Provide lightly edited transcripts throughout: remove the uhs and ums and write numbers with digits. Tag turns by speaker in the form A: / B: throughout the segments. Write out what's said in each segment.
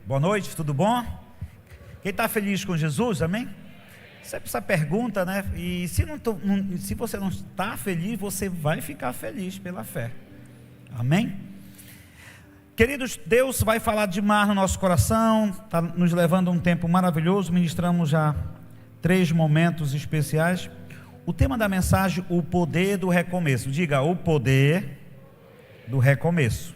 A: Boa noite, tudo bom? Quem está feliz com Jesus, amém? Sempre essa pergunta, né? E se você não está feliz, você vai ficar feliz pela fé, amém? Queridos, Deus vai falar demais no nosso coração, está nos levando a um tempo maravilhoso. Ministramos já 3 momentos especiais. O tema da mensagem: o poder do recomeço. Diga: o poder do recomeço.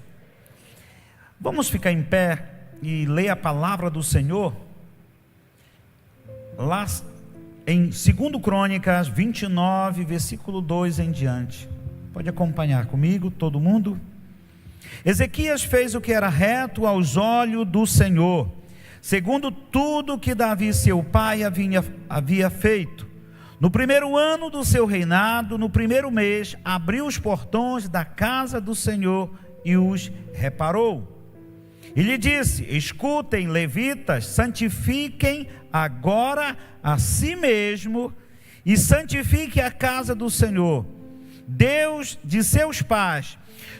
A: Vamos ficar em pé e ler a palavra do Senhor lá em 2 Crônicas 29, versículo 2 em diante. Pode acompanhar comigo, todo mundo. Ezequias fez o que era reto aos olhos do Senhor, segundo tudo que Davi seu pai havia feito. No primeiro ano do seu reinado, no primeiro mês, abriu os portões da casa do Senhor e os reparou. E lhe disse: escutem, levitas, santifiquem agora a si mesmo e santifique a casa do Senhor, Deus de seus pais.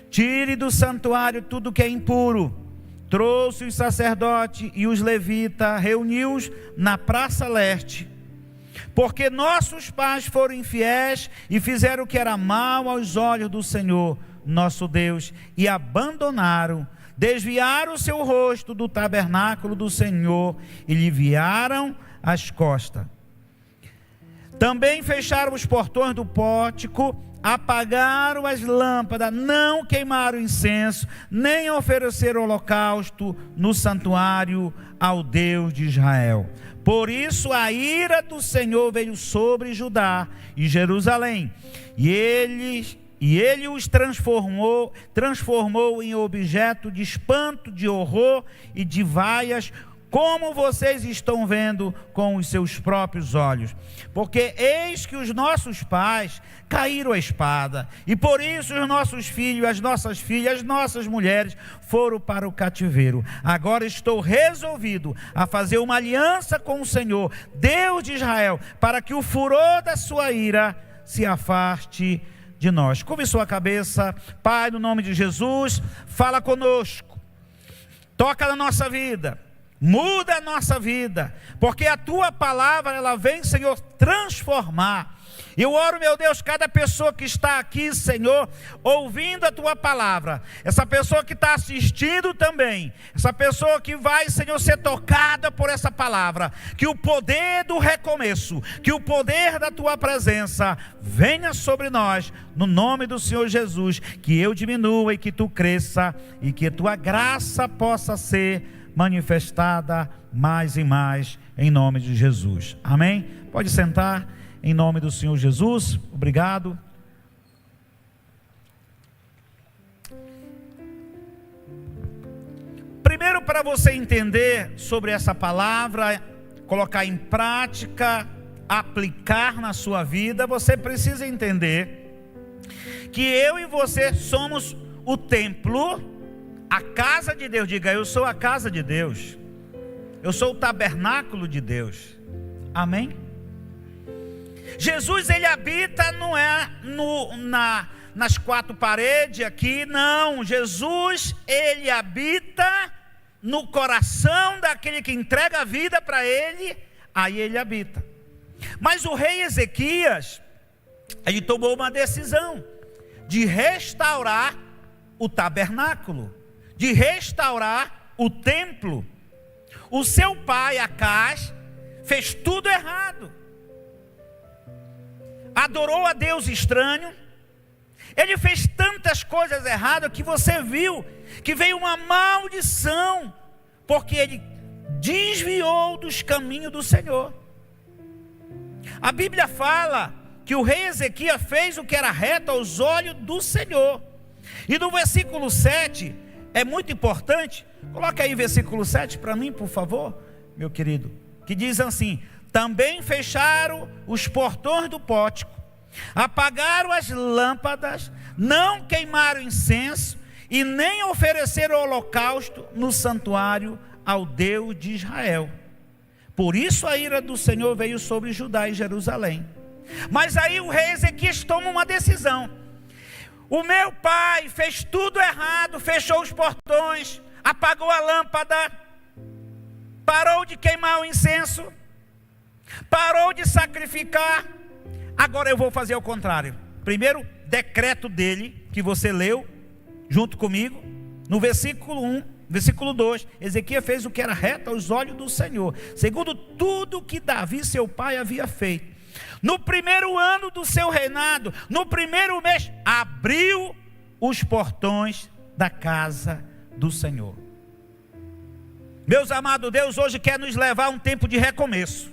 A: Tire do santuário tudo que é impuro. Trouxe os sacerdotes e os levitas, reuniu-os na praça leste, porque nossos pais foram infiéis e fizeram o que era mal aos olhos do Senhor, nosso Deus, e desviaram o seu rosto do tabernáculo do Senhor e lhe viraram as costas. Também fecharam os portões do pórtico, apagaram as lâmpadas, não queimaram incenso, nem ofereceram holocausto no santuário ao Deus de Israel. Por isso a ira do Senhor veio sobre Judá e Jerusalém, e ele os transformou em objeto de espanto, de horror e de vaias, como vocês estão vendo com os seus próprios olhos. Porque eis que os nossos pais caíram à espada, e por isso os nossos filhos, as nossas filhas, as nossas mulheres foram para o cativeiro. Agora estou resolvido a fazer uma aliança com o Senhor, Deus de Israel, para que o furor da sua ira se afaste de nós. Curve sua cabeça. Pai, no nome de Jesus, fala conosco, toca na nossa vida, muda a nossa vida, porque a tua palavra, ela vem, Senhor, transformar. Eu oro, meu Deus, cada pessoa que está aqui, Senhor, ouvindo a tua palavra, essa pessoa que está assistindo também, essa pessoa que vai, Senhor, ser tocada por essa palavra, que o poder do recomeço, que o poder da tua presença venha sobre nós, no nome do Senhor Jesus, que eu diminua e que tu cresça, e que tua graça possa ser manifestada mais e mais, em nome de Jesus, amém? Pode sentar, em nome do Senhor Jesus. Obrigado. Primeiro, para você entender sobre essa palavra, colocar em prática, aplicar na sua vida, você precisa entender que eu e você somos o templo, a casa de Deus. Diga: eu sou a casa de Deus, eu sou o tabernáculo de Deus, amém? Jesus, ele habita, não é nas 4 paredes aqui, não. Jesus, ele habita no coração daquele que entrega a vida para ele, aí ele habita. Mas o rei Ezequias, ele tomou uma decisão de restaurar o tabernáculo, de restaurar o templo. O seu pai, Acás, fez tudo errado. Adorou a Deus estranho, ele fez tantas coisas erradas que você viu que veio uma maldição, porque ele desviou dos caminhos do Senhor. A Bíblia fala que o rei Ezequias fez o que era reto aos olhos do Senhor, e no versículo 7, é muito importante, coloca aí versículo 7 para mim, por favor, meu querido, que diz assim: também fecharam os portões do pórtico, apagaram as lâmpadas, não queimaram incenso e nem ofereceram holocausto no santuário ao Deus de Israel. Por isso a ira do Senhor veio sobre Judá e Jerusalém. Mas aí o rei Ezequias toma uma decisão. O meu pai fez tudo errado, fechou os portões, apagou a lâmpada, parou de queimar o incenso, parou de sacrificar. Agora eu vou fazer o contrário. Primeiro decreto dele, que você leu junto comigo, no versículo 1, versículo 2, Ezequias fez o que era reto aos olhos do Senhor, segundo tudo que Davi seu pai havia feito. No primeiro ano do seu reinado, no primeiro mês, abriu os portões da casa do Senhor. Meus amados, Deus hoje quer nos levar a um tempo de recomeço.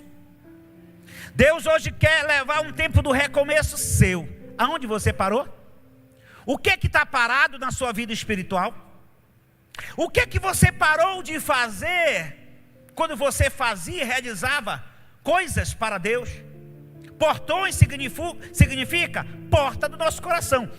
A: Deus hoje quer levar um tempo do recomeço seu. Aonde você parou? O que está parado na sua vida espiritual? O que você parou de fazer quando você fazia e realizava coisas para Deus? Portões significa porta do nosso coração.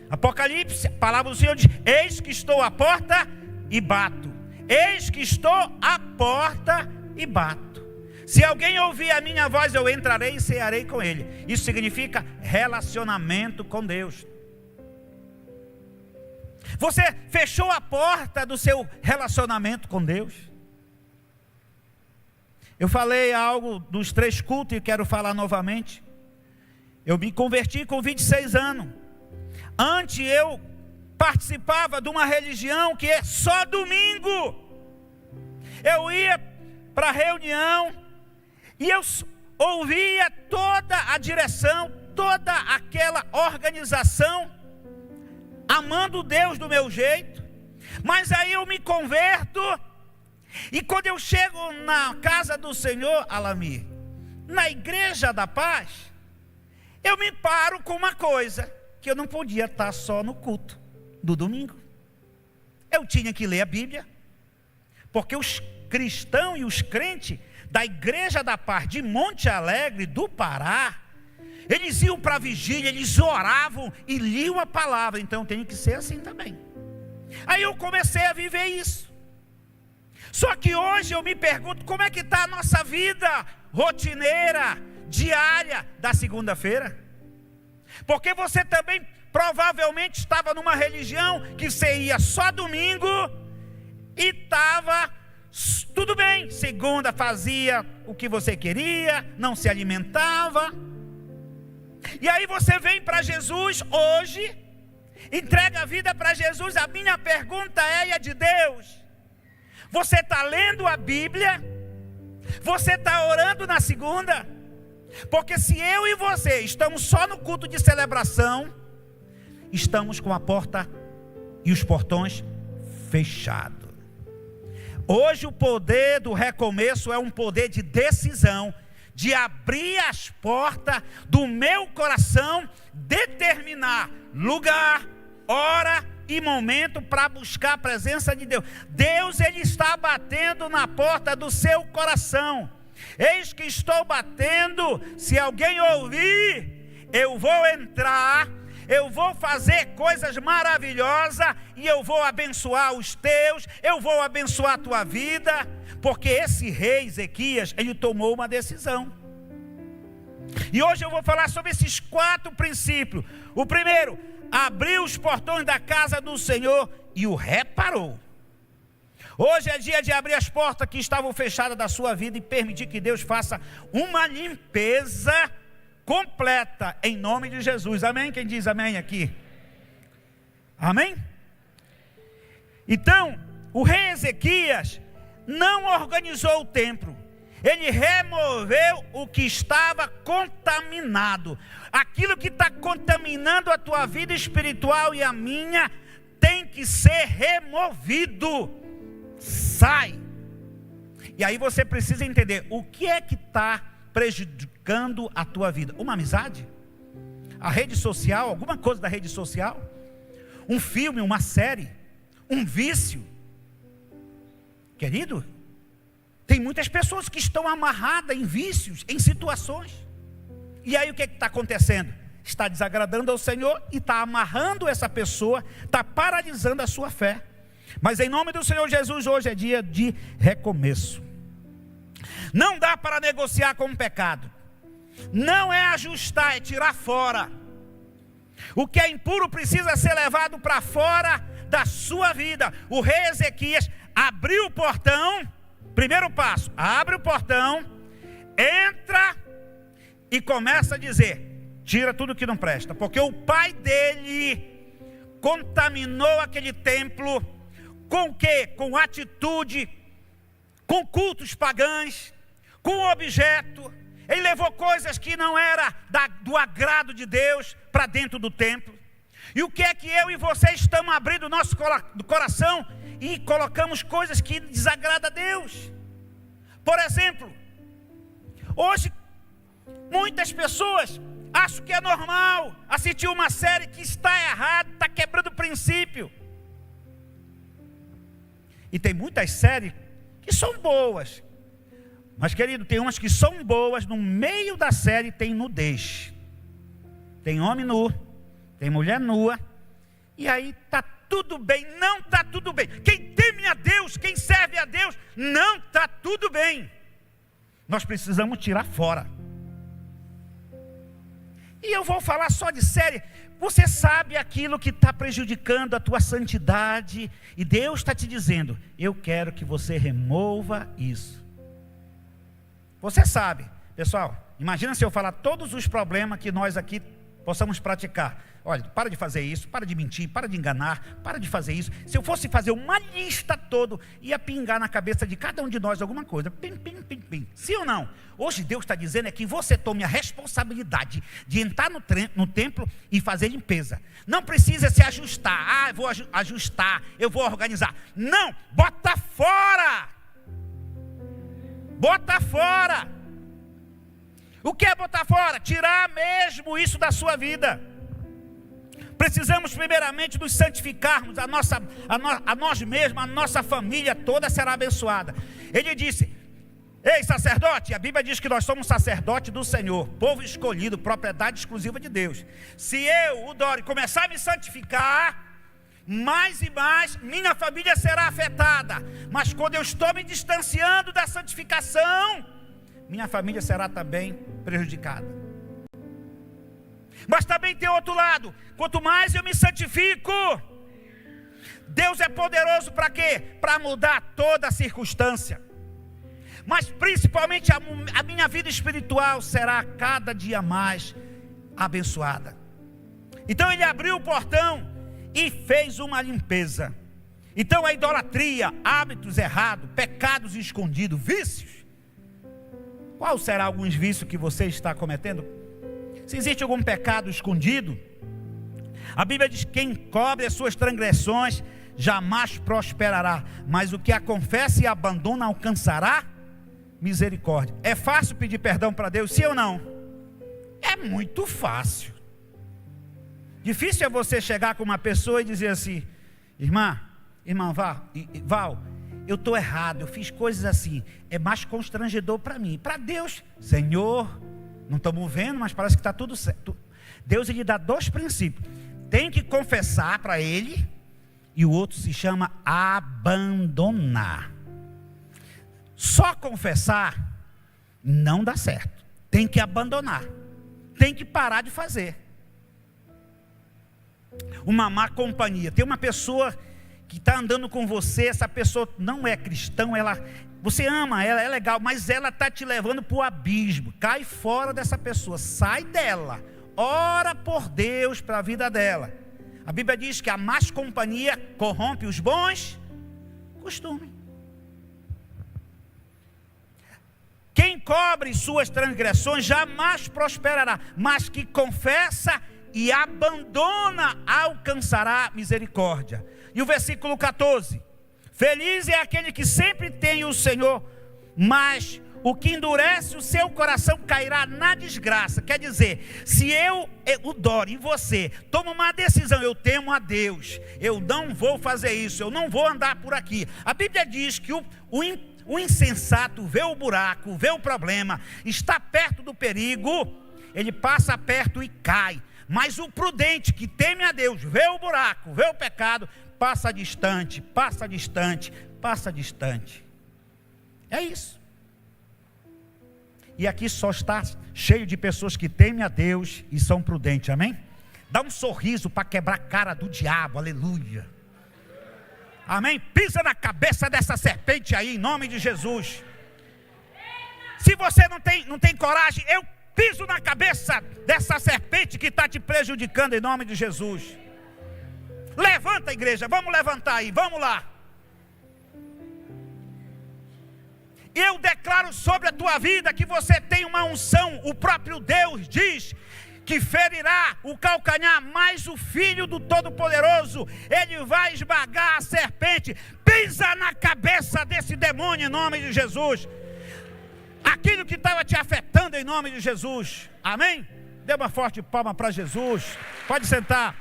A: Apocalipse, a palavra do Senhor diz: eis que estou à porta e bato. Eis que estou à porta e bato. Se alguém ouvir a minha voz, eu entrarei e cearei com ele. Isso significa relacionamento com Deus. Você fechou a porta do seu relacionamento com Deus? Eu falei algo dos 3 cultos e quero falar novamente. Eu me converti com 26 anos. Antes eu participava de uma religião que é só domingo. Eu ia para a reunião e eu ouvia toda a direção, toda aquela organização, amando Deus do meu jeito. Mas aí eu me converto, e quando eu chego na casa do Senhor, Alamir, na Igreja da Paz, eu me paro com uma coisa, que eu não podia estar só no culto do domingo. Eu tinha que ler a Bíblia, porque os cristãos e os crentes da Igreja da Paz de Monte Alegre, do Pará, eles iam para a vigília, eles oravam e liam a palavra. Então tem que ser assim também. Aí eu comecei a viver isso. Só que hoje eu me pergunto, como é que está a nossa vida rotineira, diária da segunda-feira? Porque você também provavelmente estava numa religião que você ia só domingo e estava tudo bem. Segunda fazia o que você queria, não se alimentava. E aí você vem para Jesus hoje, entrega a vida para Jesus. A minha pergunta é, e a de Deus: você está lendo a Bíblia? Você está orando na segunda? Porque se eu e você estamos só no culto de celebração, estamos com a porta e os portões fechados. Hoje o poder do recomeço é um poder de decisão, de abrir as portas do meu coração, determinar lugar, hora e momento para buscar a presença de Deus. Deus, Ele está batendo na porta do seu coração. Eis que estou batendo, se alguém ouvir, eu vou entrar, eu vou fazer coisas maravilhosas, e eu vou abençoar os teus, eu vou abençoar a tua vida, porque esse rei Ezequias, ele tomou uma decisão. E hoje eu vou falar sobre esses 4 princípios. O primeiro: abriu os portões da casa do Senhor e o reparou. Hoje é dia de abrir as portas que estavam fechadas da sua vida e permitir que Deus faça uma limpeza completa em nome de Jesus. Amém? Quem diz amém aqui? Amém? Então, o rei Ezequias não organizou o templo. Ele removeu o que estava contaminado. Aquilo que está contaminando a tua vida espiritual e a minha tem que ser removido. Sai. E aí você precisa entender o que é que está prejudicando a tua vida. Uma amizade? A rede social? Alguma coisa da rede social? Um filme, uma série? Um vício? Querido, tem muitas pessoas que estão amarradas em vícios, em situações. E aí o que está acontecendo? Está desagradando ao Senhor e está amarrando essa pessoa, está paralisando a sua fé. Mas em nome do Senhor Jesus, hoje é dia de recomeço. Não dá para negociar com o pecado. Não é ajustar, é tirar fora. O que é impuro precisa ser levado para fora da sua vida. O rei Ezequias abriu o portão Primeiro passo, abre o portão, entra e começa a dizer: tira tudo que não presta. Porque o pai dele contaminou aquele templo com o quê? Com atitude, com cultos pagãos, com objeto. Ele levou coisas que não era do agrado de Deus para dentro do templo. E o que é que eu e você estamos abrindo o nosso coração e colocamos coisas que desagradam a Deus? Por exemplo, hoje muitas pessoas acham que é normal assistir uma série que está errada, está quebrando o princípio. E tem muitas séries que são boas, mas, querido, tem umas que são boas, no meio da série tem nudez, tem homem nu, tem mulher nua, e aí está tudo bem. Não está tudo bem. Quem teme a Deus, quem serve a Deus, não está tudo bem. Nós precisamos tirar fora. E eu vou falar só de série. Você sabe aquilo que está prejudicando a tua santidade, e Deus está te dizendo: eu quero que você remova isso. Você sabe, pessoal, imagina se eu falar todos os problemas que nós aqui possamos praticar. Olha, para de fazer isso, para de mentir, para de enganar, para de fazer isso. Se eu fosse fazer uma lista toda, ia pingar na cabeça de cada um de nós alguma coisa. Pim, pim, pim, pim. Sim ou não? Hoje Deus está dizendo é que você tome a responsabilidade de entrar no templo e fazer limpeza. Não precisa se ajustar. Eu vou ajustar, eu vou organizar. Não, bota fora. Bota fora. O que é botar fora? Tirar mesmo isso da sua vida. Precisamos primeiramente nos santificarmos, a nós mesmos, a nossa família toda será abençoada. Ele disse: ei, sacerdote, a Bíblia diz que nós somos sacerdote do Senhor, povo escolhido, propriedade exclusiva de Deus. Se eu, o Dori, começar a me santificar, mais e mais minha família será afetada. Mas quando eu estou me distanciando da santificação, minha família será também prejudicada. Mas também tem outro lado: quanto mais eu me santifico, Deus é poderoso para quê? Para mudar toda a circunstância. Mas principalmente a minha vida espiritual será cada dia mais abençoada. Então ele abriu o portão e fez uma limpeza. Então a idolatria, hábitos errados, pecados escondidos, vícios. Qual será alguns vícios que você está cometendo? Se existe algum pecado escondido, a Bíblia diz: quem cobre as suas transgressões jamais prosperará, mas o que a confessa e abandona alcançará misericórdia. É fácil pedir perdão para Deus, sim ou não? É muito fácil. Difícil é você chegar com uma pessoa e dizer assim: irmã Val, eu estou errado, eu fiz coisas assim. É mais constrangedor para mim. Para Deus, Senhor, não estamos vendo, mas parece que está tudo certo. Deus, ele dá dois princípios: tem que confessar para ele, e o outro se chama abandonar. Só confessar não dá certo, tem que abandonar, tem que parar de fazer. Uma má companhia, tem uma pessoa que está andando com você, essa pessoa não é cristã, você ama ela, é legal, mas ela está te levando para o abismo. Cai fora dessa pessoa, sai dela, ora por Deus para a vida dela. A Bíblia diz que a má companhia corrompe os bons costumes. Quem cobre suas transgressões jamais prosperará, mas que confessa e abandona alcançará misericórdia. E o versículo 14: feliz é aquele que sempre tem o Senhor, mas o que endurece o seu coração cairá na desgraça. Quer dizer, se o Dori e você toma uma decisão: eu temo a Deus, eu não vou fazer isso, eu não vou andar por aqui. A Bíblia diz que o insensato vê o buraco, vê o problema, está perto do perigo, ele passa perto e cai. Mas o prudente que teme a Deus, vê o buraco, vê o pecado, passa distante, passa distante, passa distante. É isso. E aqui só está cheio de pessoas que temem a Deus e são prudentes, amém? Dá um sorriso para quebrar a cara do diabo, aleluia. Amém? Pisa na cabeça dessa serpente aí, em nome de Jesus. Se você não tem coragem, eu piso na cabeça dessa serpente que está te prejudicando, em nome de Jesus. Levanta, igreja, vamos levantar aí, vamos lá. Eu declaro sobre a tua vida que você tem uma unção. O próprio Deus diz que ferirá o calcanhar, mas o Filho do Todo-Poderoso, ele vai esmagar a serpente. Pisa na cabeça desse demônio em nome de Jesus. Aquilo que estava te afetando em nome de Jesus. Amém? Dê uma forte palma para Jesus. Pode sentar.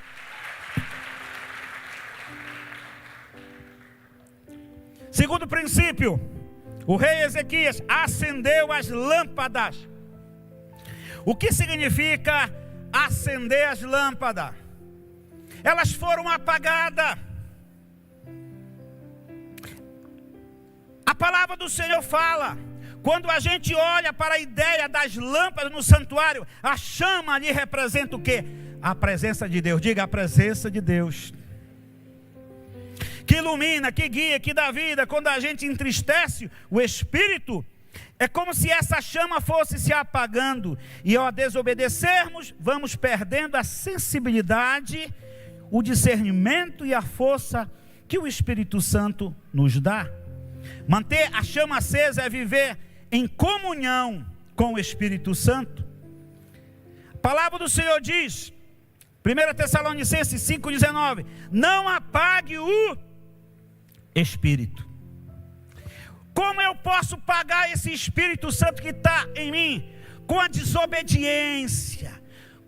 A: Segundo princípio, o rei Ezequias acendeu as lâmpadas. O que significa acender as lâmpadas? Elas foram apagadas. A palavra do Senhor fala, quando a gente olha para a ideia das lâmpadas no santuário, a chama ali representa o quê? A presença de Deus. Diga, a presença de Deus, que ilumina, que guia, que dá vida. Quando a gente entristece o Espírito, é como se essa chama fosse se apagando, e ao desobedecermos, vamos perdendo a sensibilidade, o discernimento e a força que o Espírito Santo nos dá. Manter a chama acesa é viver em comunhão com o Espírito Santo. A palavra do Senhor diz, 1 Tessalonicenses 5,19: não apague o Espírito. Como eu posso pagar esse Espírito Santo que está em mim? Com a desobediência,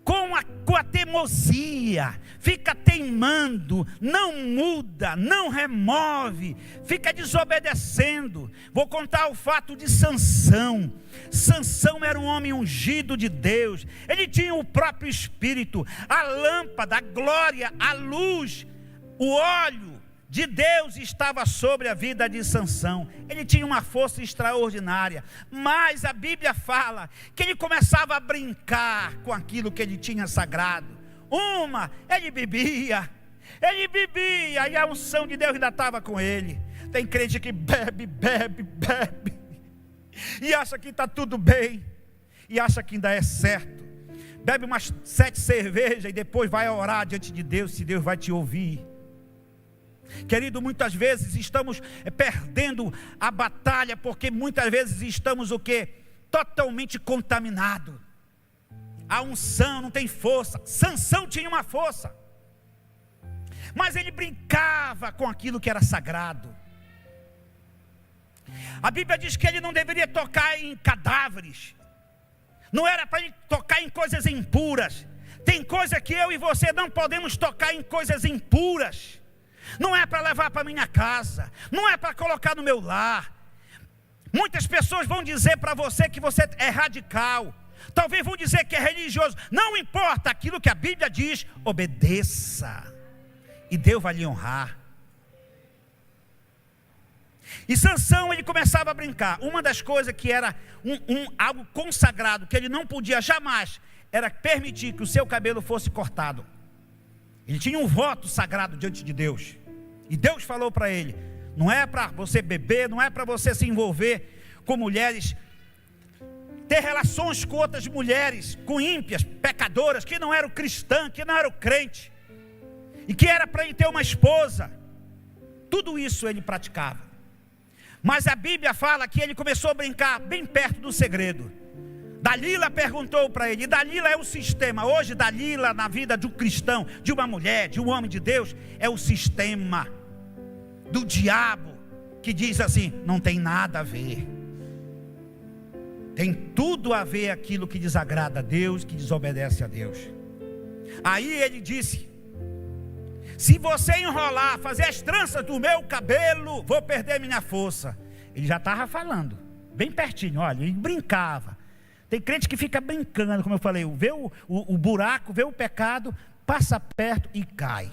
A: com a teimosia. Fica teimando, não muda, não remove, fica desobedecendo. Vou contar o fato de Sansão. Sansão era um homem ungido de Deus. Ele tinha o próprio Espírito, a lâmpada, a glória, a luz, o óleo de Deus estava sobre a vida de Sansão. Ele tinha uma força extraordinária, mas a Bíblia fala que ele começava a brincar com aquilo que ele tinha sagrado. Ele bebia, e a unção de Deus ainda estava com ele. Tem crente que bebe, e acha que está tudo bem, e acha que ainda é certo. Bebe umas 7 cervejas e depois vai orar diante de Deus, se Deus vai te ouvir. Querido, muitas vezes estamos perdendo a batalha, porque muitas vezes estamos o quê? Totalmente contaminados. A unção não tem força. Sansão tinha uma força, mas ele brincava com aquilo que era sagrado. A Bíblia diz que ele não deveria tocar em cadáveres. Não era para ele tocar em coisas impuras. Tem coisa que eu e você não podemos tocar em coisas impuras. Não é para levar para minha casa, não é para colocar no meu lar. Muitas pessoas vão dizer para você que você é radical. Talvez vão dizer que é religioso. Não importa, aquilo que a Bíblia diz, obedeça, e Deus vai lhe honrar. E Sansão, ele começava a brincar. Uma das coisas que era algo consagrado, que ele não podia jamais, era permitir que o seu cabelo fosse cortado. Ele tinha um voto sagrado diante de Deus, e Deus falou para ele: não é para você beber, não é para você se envolver com mulheres, ter relações com outras mulheres, com ímpias, pecadoras, que não eram cristãs, que não eram crente, e que era para ele ter uma esposa. Tudo isso ele praticava. Mas a Bíblia fala que ele começou a brincar bem perto do segredo. Dalila perguntou para ele, e Dalila é o sistema. Hoje Dalila, na vida de um cristão, de uma mulher, de um homem de Deus, é o sistema do diabo, que diz assim: não tem nada a ver. Tem tudo a ver aquilo que desagrada a Deus, que desobedece a Deus. Aí ele disse: se você enrolar, fazer as tranças do meu cabelo, vou perder minha força. Ele já estava falando, bem pertinho, olha, ele brincava. Tem crente que fica brincando, como eu falei, vê o buraco, vê o pecado, passa perto e cai.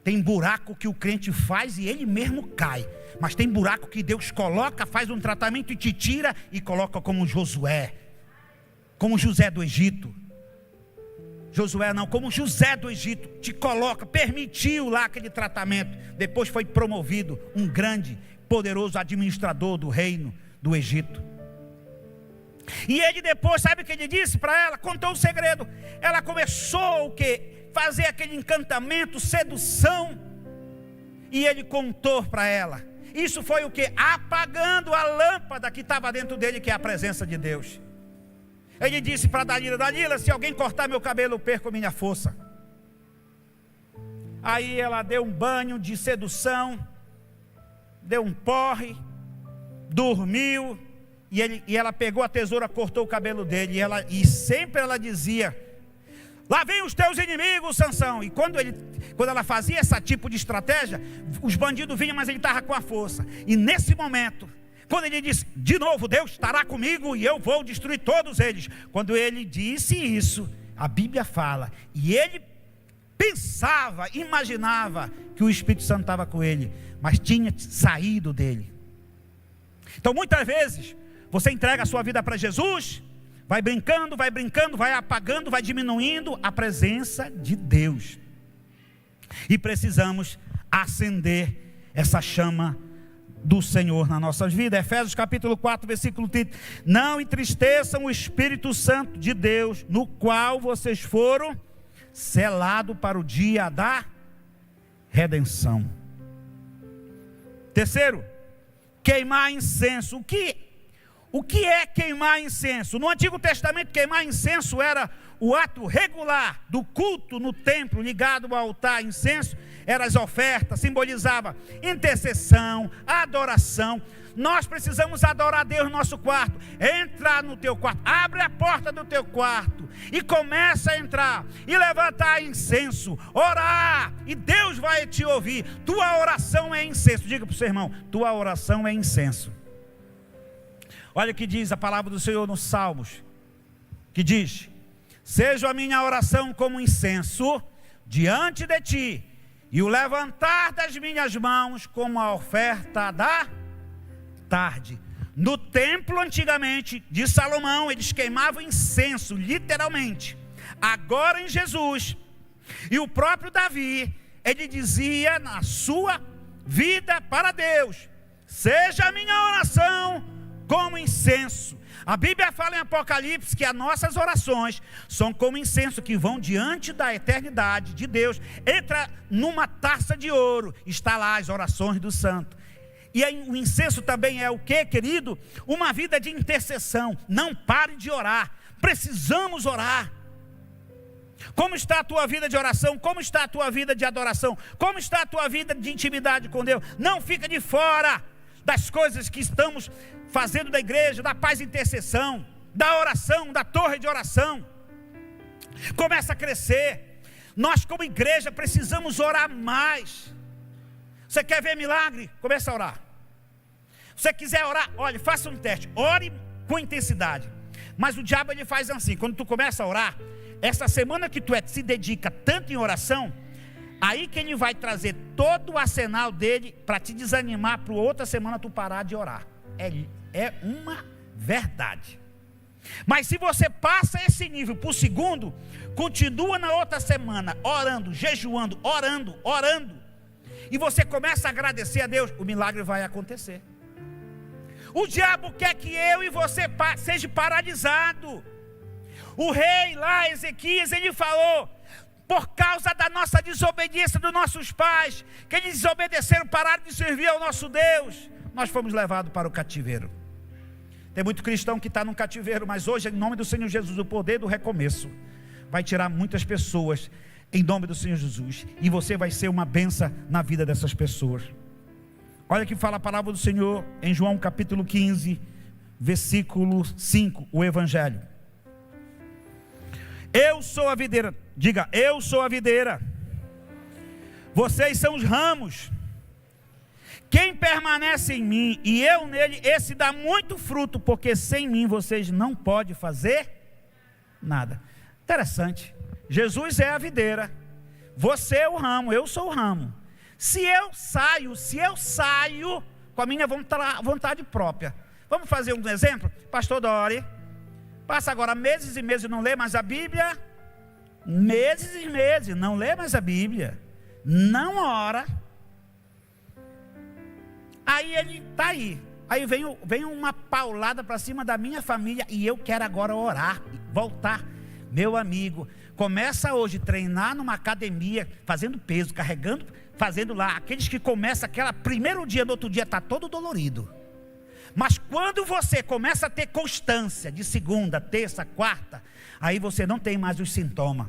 A: Tem buraco que o crente faz e ele mesmo cai. Mas tem buraco que Deus coloca, faz um tratamento e te tira e coloca como Josué, como José do Egito. Josué não, como José do Egito, te coloca, permitiu lá aquele tratamento. Depois foi promovido um grande, poderoso administrador do reino do Egito. E ele depois, sabe o que ele disse para ela? Contou o segredo. Ela começou o quê? Fazer aquele encantamento, sedução. E ele contou para ela. Isso foi o quê? Apagando a lâmpada que estava dentro dele, que é a presença de Deus. Ele disse para Dalila: Dalila, se alguém cortar meu cabelo, eu perco minha força. Aí ela deu um banho de sedução, deu um porre, dormiu, e ela pegou a tesoura, cortou o cabelo dele, e sempre ela dizia: lá vem os teus inimigos, Sansão. E quando ela fazia esse tipo de estratégia, os bandidos vinham, mas ele estava com a força. E nesse momento, quando ele disse: de novo, Deus estará comigo e eu vou destruir todos eles. Quando ele disse isso, a Bíblia fala, e ele pensava, imaginava que o Espírito Santo estava com ele, mas tinha saído dele. Então muitas vezes, você entrega a sua vida para Jesus, vai brincando, vai apagando, vai diminuindo a presença de Deus. E precisamos acender essa chama do Senhor nas nossas vidas. Efésios capítulo 4, versículo 30. Não entristeçam o Espírito Santo de Deus, no qual vocês foram selados para o dia da redenção. Terceiro, queimar incenso. O que é queimar incenso? No Antigo Testamento, queimar incenso era o ato regular do culto no templo, ligado ao altar. Incenso eram as ofertas, simbolizava intercessão, adoração. Nós precisamos adorar a Deus no nosso quarto. Entra no teu quarto, abre a porta do teu quarto e começa a entrar e levantar incenso, orar, e Deus vai te ouvir. Tua oração é incenso. Diga para o seu irmão: tua oração é incenso. Olha o que diz a palavra do Senhor nos Salmos, que diz: seja a minha oração como incenso diante de ti, e o levantar das minhas mãos como a oferta da tarde. No templo antigamente de Salomão, eles queimavam incenso, literalmente. Agora em Jesus, e o próprio Davi, ele dizia na sua vida para Deus: seja a minha oração como incenso. A Bíblia fala em Apocalipse que as nossas orações são como incenso, que vão diante da eternidade de Deus. Entra numa taça de ouro, está lá as orações do santo. E aí, o incenso também é o que, querido? Uma vida de intercessão. Não pare de orar. Precisamos orar. Como está a tua vida de oração? Como está a tua vida de adoração? Como está a tua vida de intimidade com Deus? Não fica de fora das coisas que estamos fazendo da igreja, da paz e intercessão, da oração, da torre de oração. Começa a crescer. Nós como igreja precisamos orar mais. Você quer ver milagre? Começa a orar. Se você quiser orar, olha, faça um teste, ore com intensidade. Mas o diabo, ele faz assim: quando tu começa a orar, essa semana que tu se dedica tanto em oração, aí que ele vai trazer todo o arsenal dele para te desanimar, para outra semana tu parar de orar. É uma verdade. Mas se você passa esse nível para o segundo, continua na outra semana orando, jejuando, orando, e você começa a agradecer a Deus, o milagre vai acontecer. O diabo quer que eu e você seja paralisado. O rei lá, Ezequias, ele falou: por causa da nossa desobediência dos nossos pais, que eles desobedeceram, pararam de servir ao nosso Deus, nós fomos levados para o cativeiro. Tem muito cristão que está no cativeiro, mas hoje, em nome do Senhor Jesus, o poder do recomeço vai tirar muitas pessoas, em nome do Senhor Jesus, e você vai ser uma bênção na vida dessas pessoas. Olha que fala a palavra do Senhor em João capítulo 15, versículo 5, o Evangelho. Eu sou a videira. Diga: eu sou a videira, vocês são os ramos. Quem permanece em mim e eu nele, esse dá muito fruto, porque sem mim vocês não podem fazer nada. Interessante. Jesus é a videira, você é o ramo, eu sou o ramo. Se eu saio com a minha vontade própria. Vamos fazer um exemplo? Pastor Dori passa agora meses e meses não lê mais a Bíblia. meses e meses, não lê mais a Bíblia, não ora. Aí ele está aí. Aí vem uma paulada para cima da minha família e eu quero agora orar, voltar. Meu amigo, começa hoje a treinar numa academia, fazendo peso, carregando, fazendo lá. Aqueles que começam aquele primeiro dia, no outro dia está todo dolorido. Mas quando você começa a ter constância de segunda, terça, quarta, aí você não tem mais os sintomas.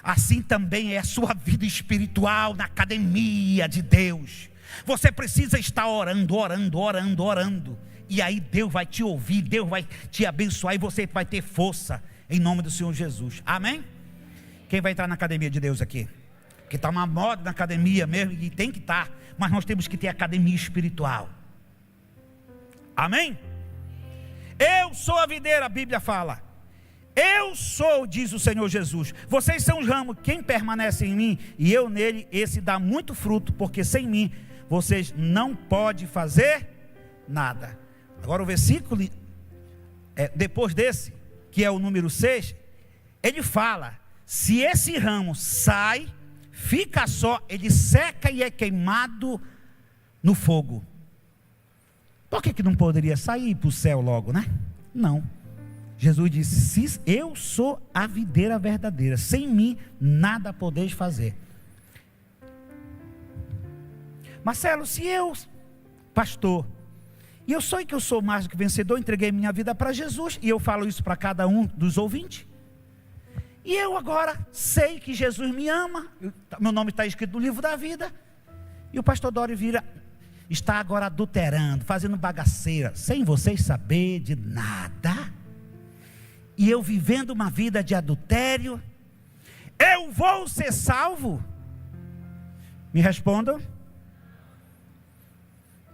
A: Assim também é a sua vida espiritual na academia de Deus. Você precisa estar orando. E aí Deus vai te ouvir, Deus vai te abençoar e você vai ter força em nome do Senhor Jesus. Amém? Quem vai entrar na academia de Deus aqui? Que está uma moda na academia mesmo, e tem que estar. Mas nós temos que ter academia espiritual. Amém? Eu sou a videira, a Bíblia fala. Eu sou, diz o Senhor Jesus. Vocês são os ramos, quem permanece em mim e eu nele, esse dá muito fruto, porque sem mim vocês não podem fazer nada. Agora o versículo, depois desse, que é o número 6, ele fala, se esse ramo sai, fica só, ele seca e é queimado no fogo. Por que não poderia sair para o céu logo, né? Não. Jesus disse, eu sou a videira verdadeira, sem mim nada podeis fazer. Marcelo, se eu, pastor, e eu sei que eu sou mais do que vencedor, entreguei minha vida para Jesus, e eu falo isso para cada um dos ouvintes, e eu agora sei que Jesus me ama, meu nome está escrito no livro da vida, e o pastor Dório Vieira está agora adulterando, fazendo bagaceira, sem vocês saber de nada, e eu vivendo uma vida de adultério, eu vou ser salvo? Me respondam.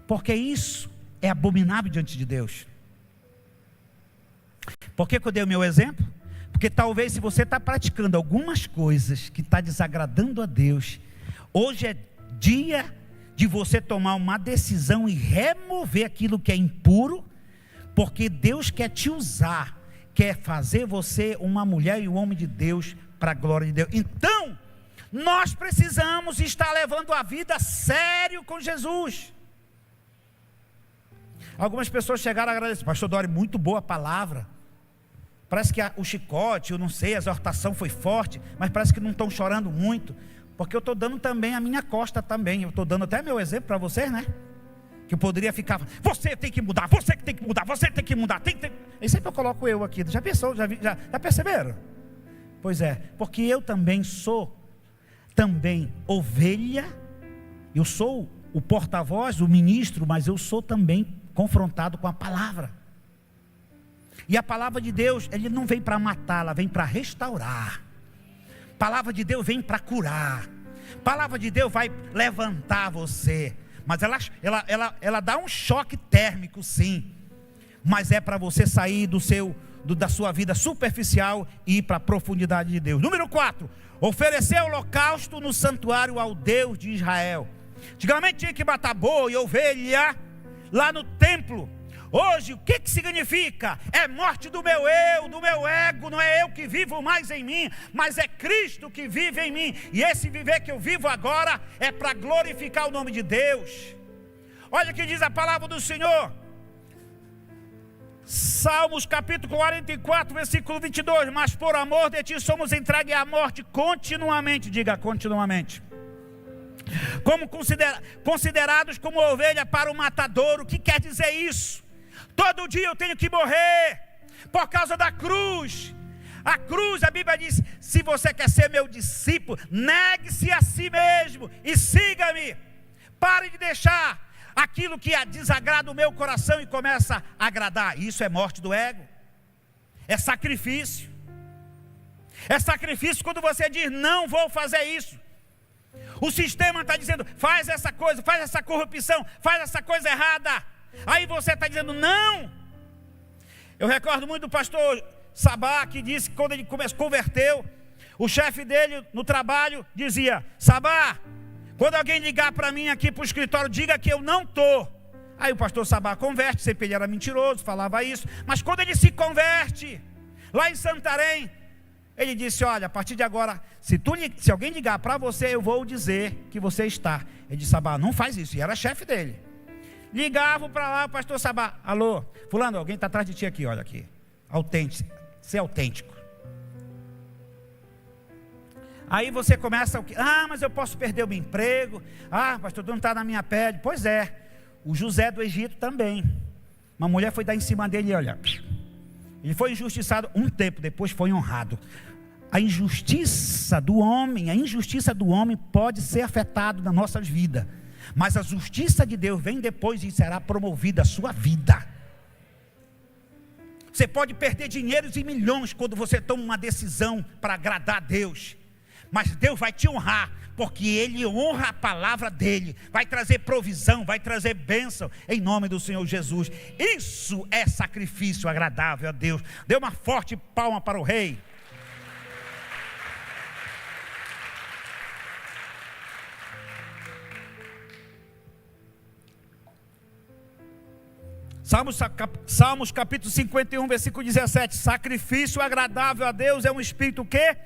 A: Porque isso é abominável diante de Deus. Por que eu dei o meu exemplo? Porque talvez se você está praticando algumas coisas que está desagradando a Deus, hoje é dia de você tomar uma decisão e remover aquilo que é impuro, porque Deus quer te usar, quer fazer você uma mulher e um homem de Deus para a glória de Deus. Então, nós precisamos estar levando a vida a sério com Jesus. Algumas pessoas chegaram a agradecer, pastor Dório, muito boa a palavra, parece que o chicote, eu não sei, a exortação foi forte, mas parece que não estão chorando muito, porque eu estou dando também a minha costa também, eu estou dando até meu exemplo para vocês, né, que eu poderia ficar, você tem que mudar, você que tem que mudar, você tem que mudar, e sempre eu coloco eu aqui, já pensou, já perceberam? Pois é, porque eu também sou, ovelha, eu sou o porta-voz, o ministro, mas eu sou também confrontado com a palavra, e a palavra de Deus, ele não vem para matar, ela vem para restaurar, a palavra de Deus vem para curar, a palavra de Deus vai levantar você, mas ela dá um choque térmico sim, mas é para você sair da sua vida superficial e ir para a profundidade de Deus. Número 4, oferecer holocausto no santuário ao Deus de Israel. Antigamente tinha que matar boi e ovelha lá no templo. Hoje o que significa? É morte do meu eu, do meu ego. Não é eu que vivo mais em mim, mas é Cristo que vive em mim, e esse viver que eu vivo agora é para glorificar o nome de Deus. Olha o que diz a palavra do Senhor, Salmos capítulo 44 versículo 22, mas por amor de ti somos entregues à morte continuamente, diga continuamente, como considerados como ovelha para o matadouro. O que quer dizer isso? Todo dia eu tenho que morrer por causa da cruz. A cruz, a Bíblia diz, se você quer ser meu discípulo, negue-se a si mesmo e siga-me. Pare de deixar aquilo que desagrada o meu coração e começa a agradar. Isso é morte do ego, é sacrifício. É sacrifício quando você diz, não vou fazer isso. O sistema está dizendo, faz essa coisa, faz essa corrupção, faz essa coisa errada. Aí você está dizendo, não. Eu recordo muito do pastor Sabá, que disse que quando ele converteu, o chefe dele no trabalho dizia, Sabá, quando alguém ligar para mim aqui para o escritório, diga que eu não estou. Aí o pastor Sabá converte, sempre ele era mentiroso, falava isso. Mas quando ele se converte, lá em Santarém, Ele disse: olha, a partir de agora, se alguém ligar para você, eu vou dizer que você está. Ele disse: Sabá, não faz isso. E era chefe dele. Ligava para lá, o pastor Sabá: alô, fulano, alguém está atrás de ti aqui, olha aqui. Autêntico, ser autêntico. Aí você começa: mas eu posso perder o meu emprego. Pastor, tu não está na minha pele. Pois é, o José do Egito também. Uma mulher foi dar em cima dele e olha, ele foi injustiçado um tempo, depois foi honrado. A injustiça do homem pode ser afetada na nossa vida, mas a justiça de Deus vem depois e será promovida a sua vida. Você pode perder dinheiros e milhões quando você toma uma decisão para agradar a Deus, mas Deus vai te honrar, porque Ele honra a palavra dEle, vai trazer provisão, vai trazer bênção, em nome do Senhor Jesus. Isso é sacrifício agradável a Deus. Dê uma forte palma para o rei. Salmos capítulo 51, versículo 17. Sacrifício agradável a Deus é um espírito o quê?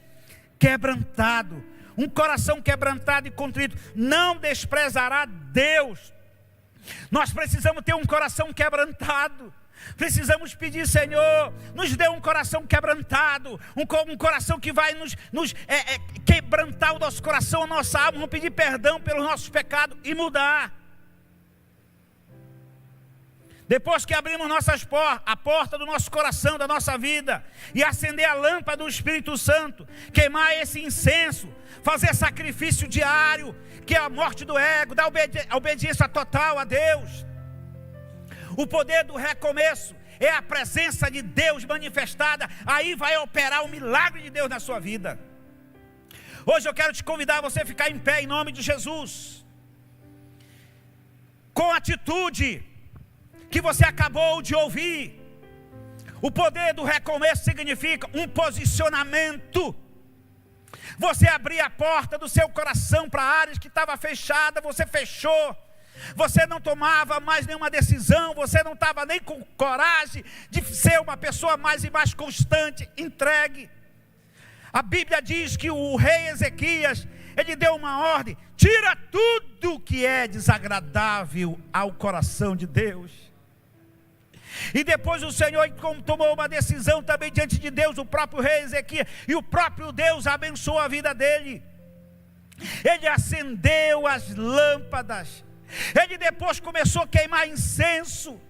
A: Quebrantado. Um coração quebrantado e contrito não desprezará Deus. Nós precisamos ter um coração quebrantado. Precisamos pedir: Senhor, nos dê um coração quebrantado, um coração que vai nos quebrantar o nosso coração, a nossa alma. Vamos pedir perdão pelos nossos pecados e mudar. Depois que abrimos a porta do nosso coração, da nossa vida, e acender a lâmpada do Espírito Santo, queimar esse incenso, fazer sacrifício diário, que é a morte do ego, dar obediência total a Deus. O poder do recomeço é a presença de Deus manifestada. Aí vai operar o milagre de Deus na sua vida. Hoje eu quero te convidar a você ficar em pé em nome de Jesus, com atitude que você acabou de ouvir. O poder do recomeço significa um posicionamento. Você abrir a porta do seu coração para áreas que estavam fechadas, você fechou. Você não tomava mais nenhuma decisão, você não estava nem com coragem de ser uma pessoa mais e mais constante, entregue. A Bíblia diz que o rei Ezequias, ele deu uma ordem: tira tudo que é desagradável ao coração de Deus. E depois o Senhor tomou uma decisão também diante de Deus, o próprio rei Ezequias, e o próprio Deus abençoou a vida dele. Ele acendeu as lâmpadas, ele depois começou a queimar incenso,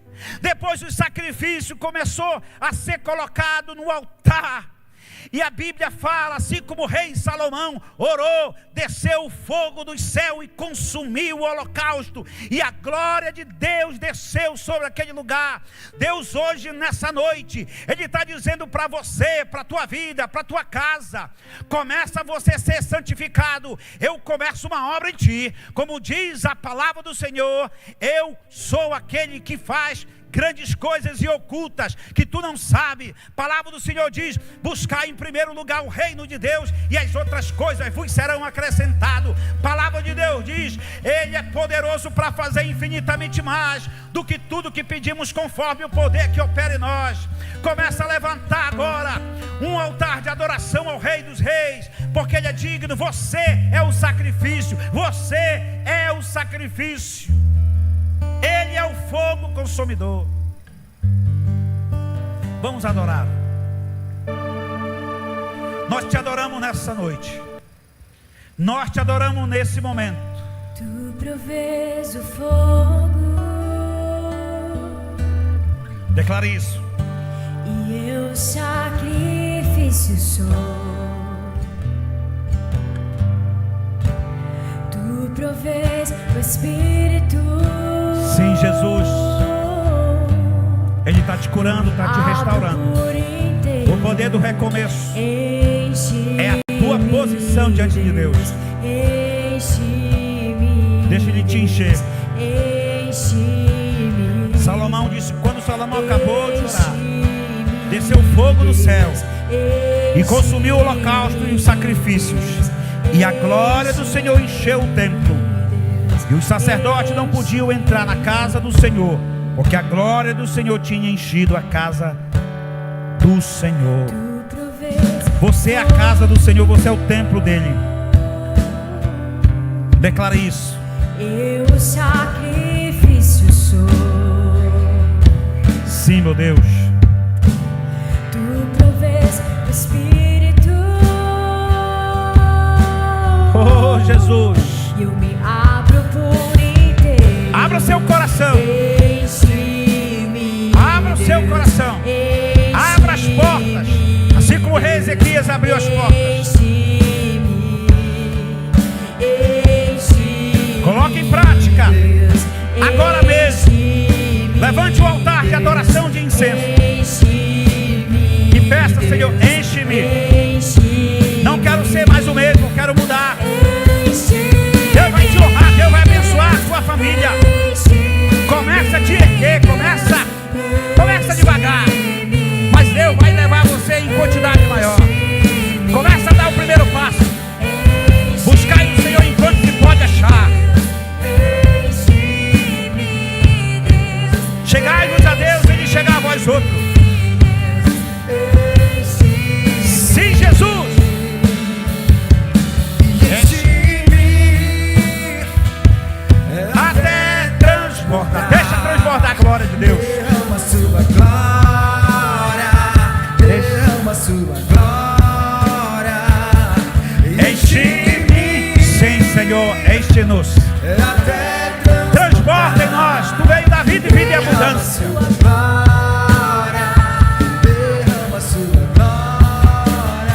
A: depois o sacrifício começou a ser colocado no altar. E a Bíblia fala, assim como o rei Salomão orou, desceu o fogo do céu e consumiu o holocausto, e a glória de Deus desceu sobre aquele lugar. Deus hoje, nessa noite, Ele está dizendo para você, para a tua vida, para a tua casa: começa você a ser santificado, eu começo uma obra em ti. Como diz a palavra do Senhor, eu sou aquele que faz grandes coisas e ocultas que tu não sabe. A palavra do Senhor diz: buscar em primeiro lugar o reino de Deus, e as outras coisas vos serão acrescentadas. A palavra de Deus diz: Ele é poderoso para fazer infinitamente mais do que tudo que pedimos, conforme o poder que opera em nós. Começa a levantar agora um altar de adoração ao Rei dos Reis, porque Ele é digno. Você é o sacrifício, você é o sacrifício. Ele é o fogo consumidor. Vamos adorar. Nós te adoramos nessa noite. Nós te adoramos nesse momento.
B: Tu provês o fogo.
A: Declare isso.
B: E eu sacrifício sou. Tu provês o Espírito.
A: Sim, Jesus. Ele está te curando, está te restaurando. O poder do recomeço é a tua posição diante de Deus. Deixa Ele te encher. Salomão disse, quando Salomão acabou de orar, desceu fogo do céu e consumiu o holocausto e os sacrifícios, e a glória do Senhor encheu o templo. E os sacerdotes não podiam entrar na casa do Senhor, porque a glória do Senhor tinha enchido a casa do Senhor.
B: Tu provês
A: Você é a casa do Senhor, você é o templo dele. Declara isso.
B: Eu sacrifício sou.
A: Sim, meu Deus.
B: Tu provês o Espírito.
A: Oh, Jesus.
B: Eu me abro por inteiro.
A: Abra seu coração.
B: Enche-me.
A: Abra o seu coração. Abra as portas. Assim como o rei Ezequias abriu as portas. Coloque em prática. Agora mesmo. Levante o altar de adoração de incenso. E peça, Senhor, enche-me. Não quero ser mais o mesmo, quero mudar. Deus vai te honrar, Deus vai abençoar a sua família. Começa a te erguer, começa devagar. Mas Deus vai levar você em quantidade maior. Começa a dar o primeiro passo. Buscai o Senhor enquanto se pode achar. Chegai-vos a Deus, Ele chega a vós outros. Sim, Jesus. Até transbordar. Deixa transbordar a glória de Deus.
C: Derrama a sua glória. Derrama a sua glória.
A: Enche-me. Sim, Senhor, enche-nos.
C: Até
A: Transborda em nós. Tu veio da vida e vida e abundância.
C: sua glória. Derrama a sua glória.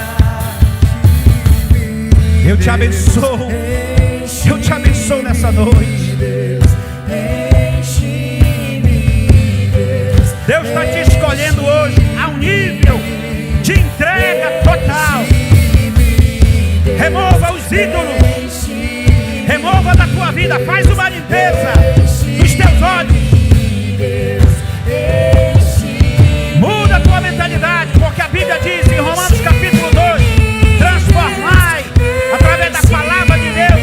A: Eu te abençoo. Eu te abençoo nessa noite. Deus está te escolhendo hoje a um nível de entrega total. Remova os ídolos. Remova da tua vida. Faz uma limpeza dos teus olhos. Muda a tua mentalidade, porque a Bíblia diz em Romanos capítulo 2: transformai através da palavra de Deus.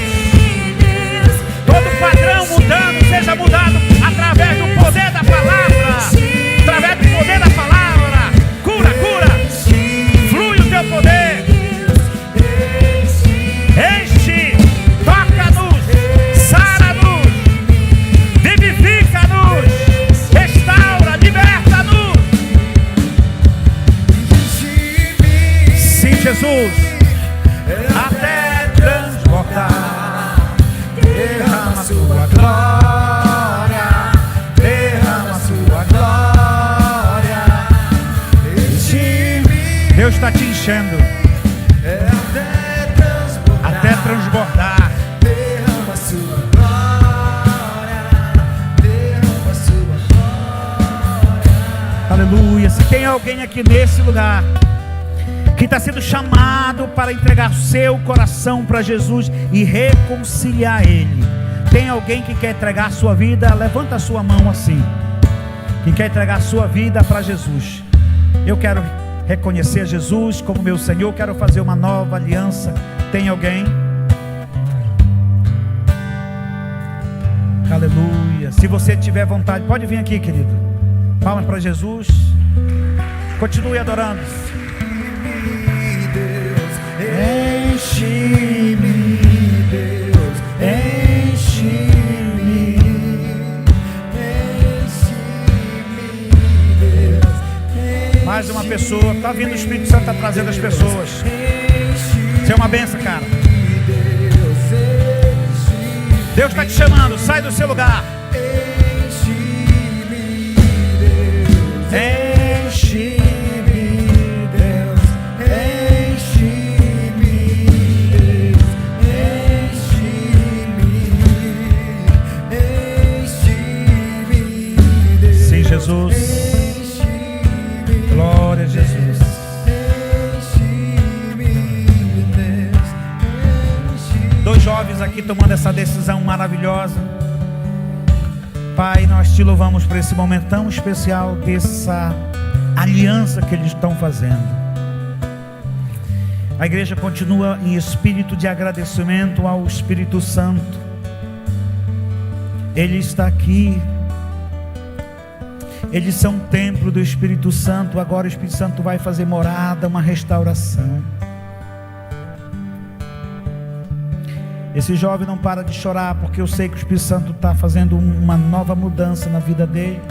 A: Todo padrão mudando, seja mudado através do poder da palavra. Através do poder da palavra. Cura, flui o teu poder. Enche, toca-nos, sara-nos, vivifica-nos, restaura, liberta-nos. Sim, Jesus. Até transbordar.
C: Derrama a sua glória. Derrama a sua glória. Enche-me.
A: Deus está te enchendo até transbordar.
C: Derrama a sua glória. Derrama a sua glória.
A: Aleluia. Se tem alguém aqui nesse lugar que está sendo chamado para entregar seu coração para Jesus e reconciliar Ele, tem alguém que quer entregar a sua vida? Levanta a sua mão assim. Quem quer entregar a sua vida para Jesus? Eu quero reconhecer Jesus como meu Senhor, quero fazer uma nova aliança. Tem alguém? Aleluia. Se você tiver vontade, pode vir aqui, querido. Palmas para Jesus. Continue adorando.
C: Enche-me, Deus, enche-me, enche-me, Deus.
A: Mais uma pessoa. Está vindo o Espírito Santo, está trazendo as pessoas. Isso é uma benção, cara. Deus está te chamando. Sai do seu lugar. Enche-me, Deus.
C: Enche-me, Deus, enche-me, Deus.
A: Sim, Jesus. Glória a Jesus. Dois jovens aqui tomando essa decisão maravilhosa. Pai, nós te louvamos por esse momento tão especial, dessa aliança que eles estão fazendo. A igreja continua em espírito de agradecimento ao Espírito Santo. Ele está aqui. Eles são templo do Espírito Santo. Agora o Espírito Santo vai fazer morada, uma restauração. Esse jovem não para de chorar, porque eu sei que o Espírito Santo está fazendo uma nova mudança na vida dele.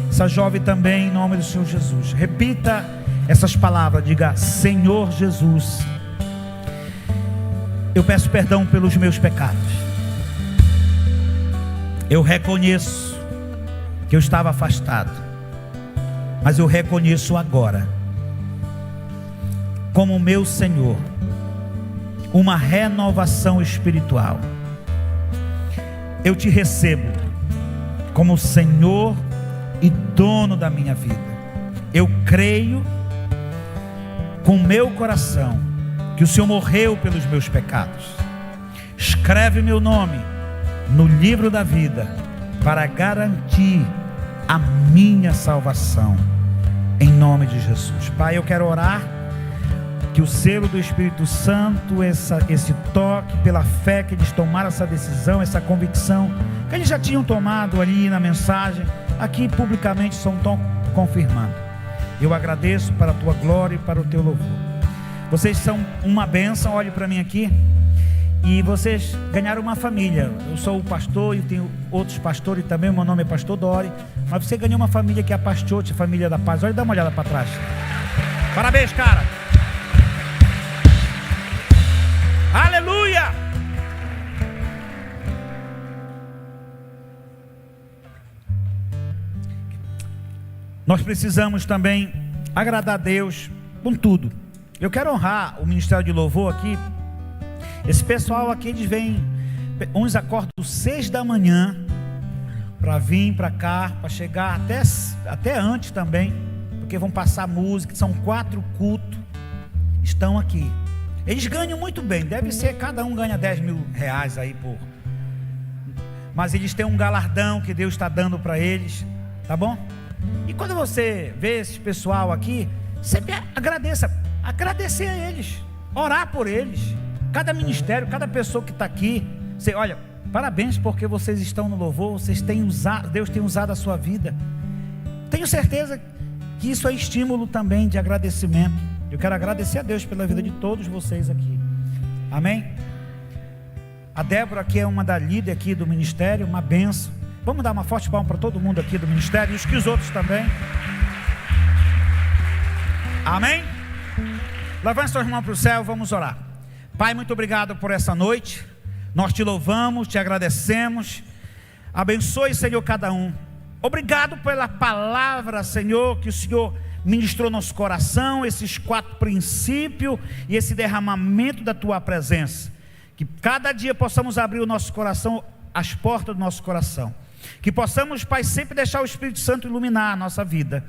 A: Essa jovem também, em nome do Senhor Jesus. Repita essas palavras, diga: Senhor Jesus, eu peço perdão pelos meus pecados. Eu reconheço que eu estava afastado, mas eu reconheço agora como meu Senhor, uma renovação espiritual. Eu te recebo como Senhor e dono da minha vida. Eu creio com meu coração que o Senhor morreu pelos meus pecados. Escreve meu nome no livro da vida para garantir a minha salvação, em nome de Jesus. Pai, eu quero orar que o selo do Espírito Santo, esse toque, pela fé que eles tomaram essa decisão, essa convicção que eles já tinham tomado ali na mensagem, aqui publicamente estão confirmando. Eu agradeço para a tua glória e para o teu louvor. Vocês são uma bênção. Olhe para mim aqui. E vocês ganharam uma família. Eu sou o pastor e tenho outros pastores também. Meu nome é Pastor Dori. Mas você ganhou uma família que é a Pastote, família da paz. Olha, dá uma olhada para trás. Parabéns, cara. Aleluia. Nós precisamos também agradar a Deus com tudo. Eu quero honrar o Ministério de Louvor aqui. Esse pessoal aqui, eles vêm, uns acordam 6 da manhã para vir para cá, para chegar até antes também, porque vão passar música. São 4 cultos, estão aqui. Eles ganham muito bem, deve ser, cada um ganha 10 mil reais aí por. Mas eles têm um galardão que Deus está dando para eles, tá bom? E quando você vê esse pessoal aqui, sempre agradecer a eles, orar por eles. Cada ministério, cada pessoa que está aqui, você olha, parabéns, porque vocês estão no louvor, vocês têm usado, Deus tem usado a sua vida. Tenho certeza que isso é estímulo também de agradecimento. Eu quero agradecer a Deus pela vida de todos vocês aqui. Amém? A Débora aqui é uma da líder aqui do ministério, uma benção. Vamos dar uma forte palma para todo mundo aqui do ministério e os outros também. Amém? Levante suas mãos para o céu, vamos orar. Pai, muito obrigado por essa noite. Nós te louvamos, te agradecemos. Abençoe, Senhor, cada um. Obrigado pela palavra, Senhor, que o Senhor ministrou nosso coração, esses 4 princípios e esse derramamento da tua presença. Que cada dia possamos abrir o nosso coração, as portas do nosso coração. Que possamos, Pai, sempre deixar o Espírito Santo iluminar a nossa vida.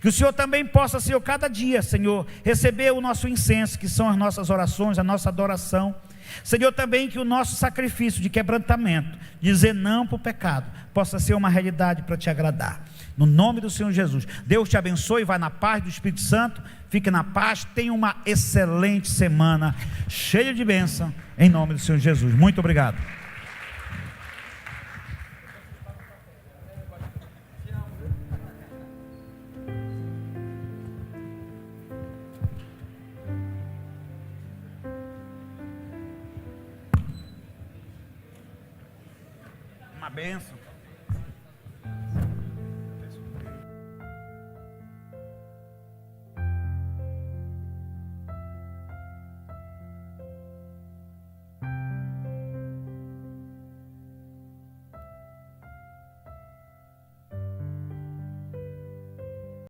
A: Que o Senhor também possa, Senhor, cada dia, Senhor, receber o nosso incenso, que são as nossas orações, a nossa adoração. Senhor, também que o nosso sacrifício de quebrantamento, dizer não para o pecado, possa ser uma realidade para te agradar. No nome do Senhor Jesus. Deus te abençoe, vai na paz do Espírito Santo, fique na paz, tenha uma excelente semana, cheia de bênção, em nome do Senhor Jesus. Muito obrigado. Uma bênção.